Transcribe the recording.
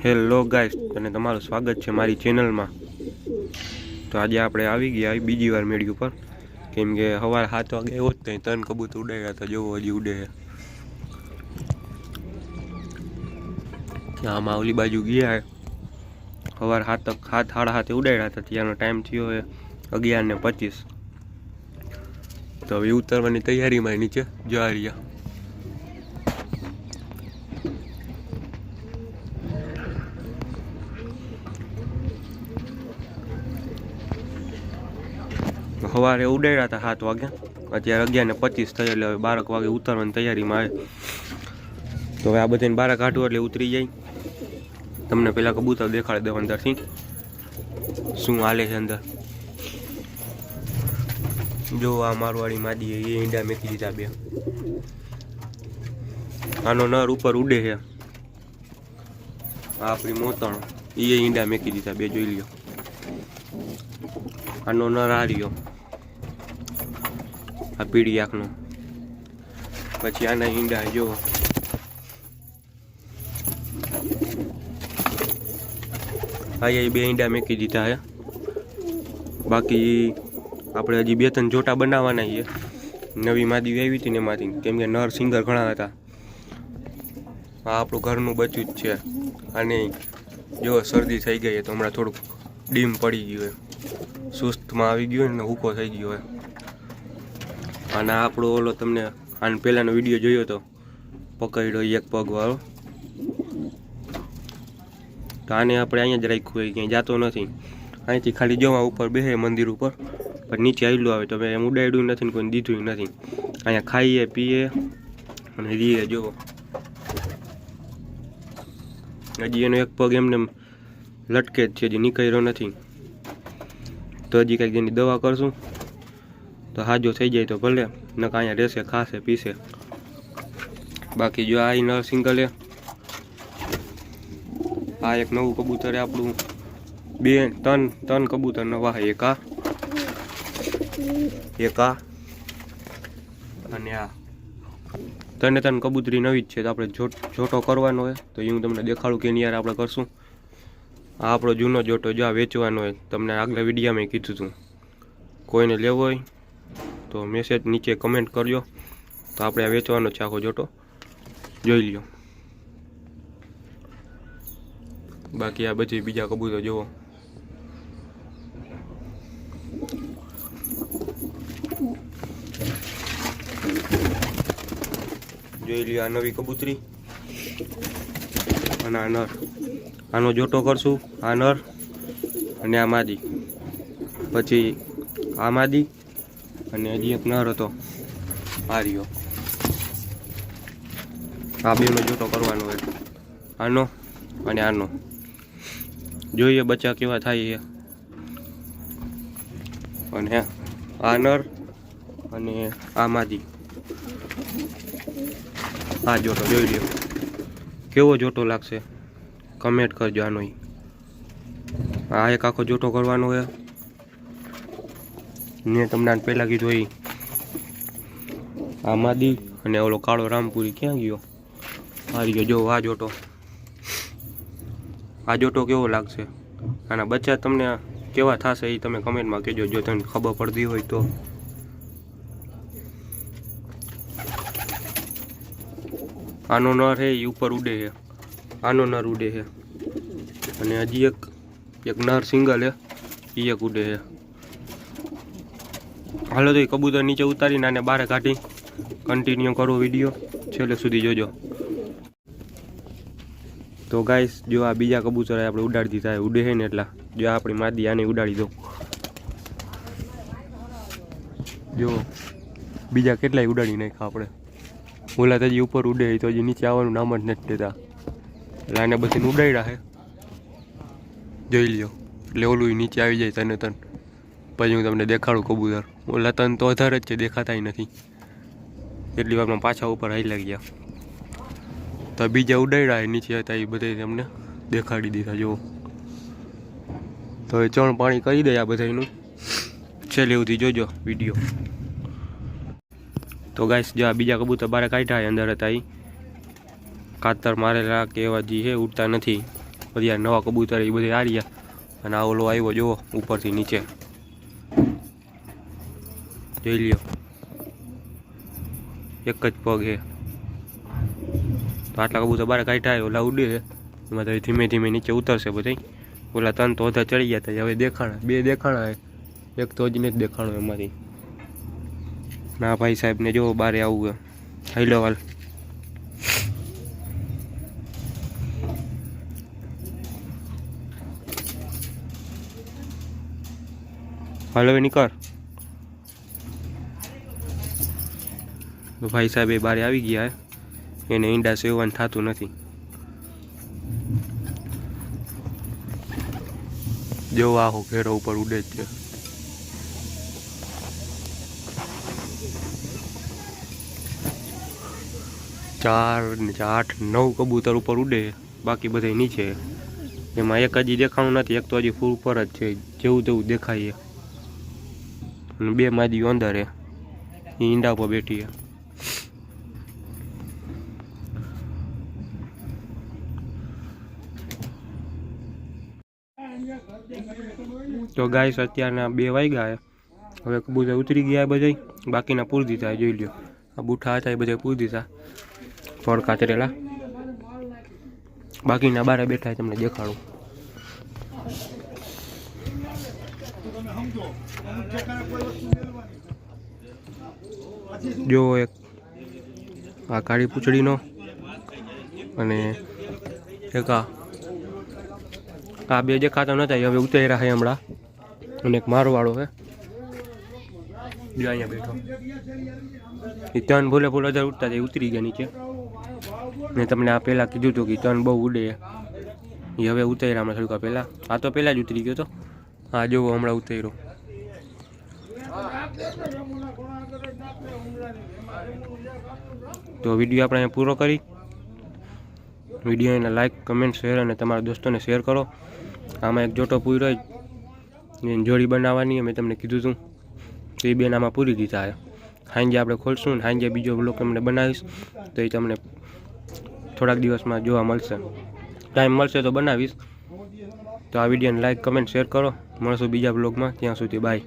Hello guys, અને તમારું સ્વાગત છે મારી ચેનલમાં। તો આજે આપણે આવી ગયા બીજી વાર મેળી ઉપર, કેમ કે સવારે 7 વાગે આવ્યો જ નહીં, 3 કબૂતર ઉડાડ્યા હતા। જોવો હજી ઉડે છે। આમાં ઓલી બાજુ ગયા સવારે 7 સાડા 7 ઉડાડ્યા હતા, ત્યાંનો ટાઈમ થયો છે 11:25। તો હવે ઉતરવાની તૈયારીમાં નીચે જવા રહ્યા। સવારે ઉડાડ્યા હતા 7 વાગે, અત્યારે 11:25 થયા, એટલે હવે 12 વાગે ઉતરવાની તૈયારીમાં આવે। તો હવે આ બધાને 12 કાઢવું એટલે ઉતરી જાય। તમને પેલા કબૂતર દેખાડી દઉં અંદરથી શું હાલે છે અંદર। જો આ મારવાડી માદી એ ઈંડા મેકી દીધા 2। આનો નર ઉપર ઉડે છે, આ આપણી મોતણ એ ઈંડા મેકી દીધા 2, જોઈ લ્યો। આનો નર હાર્યો, આ પીળી આંખનો। પછી આના ઈંડા જો આ 2 ઈંડા મેકી દીધા છે। બાકી આપણે હજી 2-3 જોટા બનાવવાના છે। નવી માદી આવી હતી ને એમાંથી, કેમ કે નર સિંગર ઘણા હતા। આ આપણું ઘરનું બચ્ચું જ છે। અને જો શરદી થઈ ગઈ તો હમણાં થોડુંક ડીમ પડી ગયું, સુસ્તમાં આવી ગયો ને હુકો થઈ ગયો હોય। અને આપણો ઓલો તમને આને પહેલાંનો વિડીયો જોયો તો પકડ્યો 1 પગવાળો, તો આને આપણે અહીંયા જ રાખ્યું હોય, ક્યાંય જતો નથી। અહીંથી ખાલી જવા ઉપર બેસે મંદિર ઉપર, પણ નીચે આવેલું આવે તો મેં એમ ઉડાડ્યું નથી ને કોઈને દીધું નથી। અહીંયા ખાઈએ પીએ અને રીએ। જો હજી એનો 1 પગ એમને લટકે જ છે, હજી નીકળ્યો નથી। તો હજી કંઈક એની દવા કરશું તો હાજો થઈ જાય તો ભલે, નકા અહીંયા રહેશે, ખાશે પીશે। બાકી જો આ નર સિંગલ આ એક નવું કબૂતર આપણું 2-3 કબૂતર નવા છે। એક આ અને આ 3 કબૂતરી નવી જ છે। તો આપણે જોટો કરવાનો હોય તો એ હું તમને દેખાડું કે એની યાર આપણે કરશું। આ આપણો જૂનો જોટો જો આ વેચવાનો હોય, તમને આગલા વિડીયોમાં કીધું હતું। કોઈને લેવો હોય તો મેસેજ નીચે કમેન્ટ કરજો, તો આપણે આ વેચવાનો છે આખો જોટો, જોઈ લ્યો। બાકી આ બધી બીજા કબૂતર જુઓ, જોઈ લ્યો। આ નવી કબૂતરી અને આ નર, આનો જોટો કરશું। આ નર અને આ માદી, પછી આ માદી અને હજી એક નર હતો આ રહ્યો। આ 2નો જોટો કરવાનો હોય, આનો અને આનો। જોઈએ બચ્ચા કેવા થાય છે। અને આ નર અને આ માદી, આ જોટો જોઈ લ્યો કેવો જોટો લાગશે, કમેન્ટ કરજો। આનો આ એક આખો જોટો કરવાનો હોય ને, તમને આને પહેલાં કીધું હોય। આ માદી અને ઓલો કાળો રામપુરી ક્યાં ગયો, આ રહ્યો। જો આ જોટો, આ જોટો કેવો લાગશે, આના બચ્ચા તમને કેવા થશે એ તમે કમેન્ટમાં કહેજો, જો તમને ખબર પડતી હોય તો। આનો નર છે એ ઉપર ઉડે છે, આનો નર ઉડે છે, અને હજી એક નર સિંગલ છે એ એક ઉડે છે। હાલો તો એ કબૂતર નીચે ઉતારીને આને બહાર કાઢી કન્ટિન્યુ કરો વિડીયો, છેલ્લે સુધી જોજો। તો ગાઈસ જો આ બીજા કબૂતર આપણે ઉડાડી દીધા, ઉડે છે ને એટલા। જો આપણી માદી આને ઉડાડી દો, જો બીજા કેટલાય ઉડાડી નાખ્યા આપણે। ઓલા તો હજી ઉપર ઉડે તો હજી નીચે આવવાનું નામ જ નથી દેતા, એટલે આને બધી ઉડાડ્યા છે, જોઈ લ્યો। એટલે ઓલું નીચે આવી જાય 3 પછી હું તમને દેખાડું કબૂતર। ઓલા 3 તો વધારે જ છે, દેખાતા નથી। એટલી વારમાં પાછા ઉપર હાલી ગયા, તો બીજા ઉડાડ્યા નીચે હતા એ બધા તમને દેખાડી દીધા। જુઓ તો એ ચણ પાણી કરી દે આ બધાનું, છેલ્લે સુધી જોજો વિડીયો। તો ગાઈસ જો આ બીજા કબૂતર બહાર કાઢ્યા અંદર હતા, એ કાતર મારેલા કે એવા જે છે ઉડતા નથી, અત્યારે નવા કબૂતર એ બધે આર્યા અને આ ઓલો આવ્યો જુઓ ઉપરથી નીચે જોઈ લ્યો એક જ પગ હે તો આટલા કબૂતર બહાર કાઢ્યા ઓલા ઉડે છે એમાં તો ધીમે ધીમે નીચે ઉતરશે બધા ઓલા ત્રણ તો ઓધા ચડી ગયા હતા હવે દેખાણા બે દેખાણા એક તો હજી નથી દેખાણો એમાંથી ના ભાઈ સાહેબ ને જો બારે આવું હાઈલો હાલ હાલ હવે નીકળ તો ભાઈ સાહેબ એ બારે આવી ગયા એને ઈંડા સેવવાનું થતું નથી જો આહો ઘેરો ઉપર ઉડે જ છે ચાર ને 8 9 કબૂતર ઉપર ઉડે બાકી બધા નીચે એમાં એક હજી દેખાણું નથી એક તો હજી ફૂલ ઉપર જ છે જેવું તેવું દેખાય અને બે માદીઓ અંદર એ ઈંડા પર બેઠી છે તો ગાઈસ અત્યારના 2 વાગ્યા હવે કબૂતર ઉતરી ગયા બધા બાકીના પૂરી દીધા જોઈ લ્યો આ બુઠા હતા એ બધા પૂરી દીધા ફળ કાતરેલા બાકીના બારે બેઠા તમને દેખાડું જો એક આ કાળી પૂંછડીનો અને એક આ બે દેખાતા નતા હવે ઉતર્યા છે હમણાં અને એક મારવાળો છે જો અહીંયા બેઠો એ ત્રણ ભૂલે ભૂલ હજાર ઉઠતા એ ઉતરી ગયા નીચે મેં તમને આ પહેલાં કીધું હતું કે ત્રણ બહુ ઉડે એ હવે ઉતર્યા હમણાં થોડીક પહેલાં આ તો પહેલાં જ ઉતરી ગયો તો આ જોવો હમણાં ઉતર્યો તો વિડીયો આપણે અહીંયા પૂરો કરી વિડીયોને લાઈક કમેન્ટ શેર અને તમારા દોસ્તોને શેર કરો આમાં એક જોટો પૂરો એની જોડી બનાવવાની મેં તમને કીધું હતું તો એ બેન આમાં પૂરી દીધા છે સાંજે આપણે ખોલશું ને સાંજે બીજો બ્લોગ તમને બનાવીશ તો એ તમને થોડાક દિવસમાં જોવા મળશે ટાઈમ મળશે તો બનાવીશ તો આ વિડીયોને લાઈક કમેન્ટ શેર કરો મળશું બીજા બ્લોગમાં ત્યાં સુધી બાય